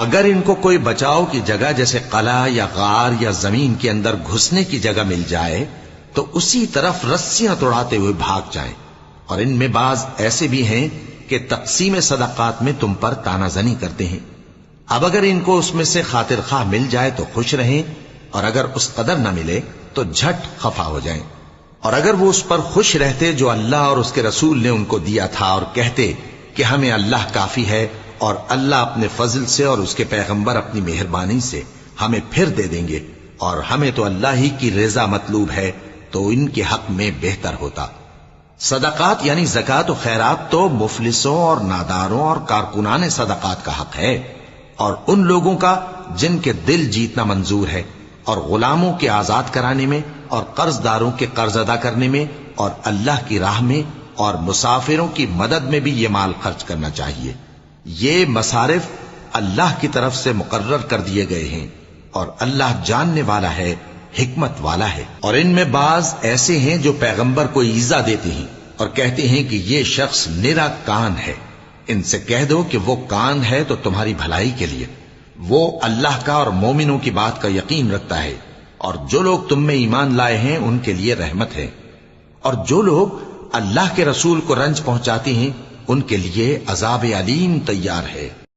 اگر ان کو کوئی بچاؤ کی جگہ جیسے قلعہ یا غار یا زمین کے اندر گھسنے کی جگہ مل جائے تو اسی طرف رسیاں توڑاتے ہوئے بھاگ جائیں۔ اور ان میں بعض ایسے بھی ہیں کہ تقسیم صدقات میں تم پر تانا زنی کرتے ہیں۔ اب اگر ان کو اس میں سے خاطر خواہ مل جائے تو خوش رہیں، اور اگر اس قدر نہ ملے تو جھٹ خفا ہو جائیں۔ اور اگر وہ اس پر خوش رہتے جو اللہ اور اس کے رسول نے ان کو دیا تھا، اور کہتے کہ ہمیں اللہ کافی ہے، اور اللہ اپنے فضل سے اور اس کے پیغمبر اپنی مہربانی سے ہمیں پھر دے دیں گے، اور ہمیں تو اللہ ہی کی رضا مطلوب ہے، تو ان کے حق میں بہتر ہوتا۔ صدقات یعنی زکوٰۃ و خیرات تو مفلسوں اور ناداروں اور کارکنان صدقات کا حق ہے، اور ان لوگوں کا جن کے دل جیتنا منظور ہے، اور غلاموں کے آزاد کرانے میں، اور قرض داروں کے قرض ادا کرنے میں، اور اللہ کی راہ میں، اور مسافروں کی مدد میں بھی یہ مال خرچ کرنا چاہیے۔ یہ مصارف اللہ کی طرف سے مقرر کر دیے گئے ہیں، اور اللہ جاننے والا ہے، حکمت والا ہے۔ اور ان میں بعض ایسے ہیں جو پیغمبر کو ایذا دیتے ہیں اور کہتے ہیں کہ یہ شخص نرا کان ہے۔ ان سے کہہ دو کہ وہ کان ہے تو تمہاری بھلائی کے لیے، وہ اللہ کا اور مومنوں کی بات کا یقین رکھتا ہے، اور جو لوگ تم میں ایمان لائے ہیں ان کے لیے رحمت ہے، اور جو لوگ اللہ کے رسول کو رنج پہنچاتے ہیں ان کے لیے عذاب علیم تیار ہے۔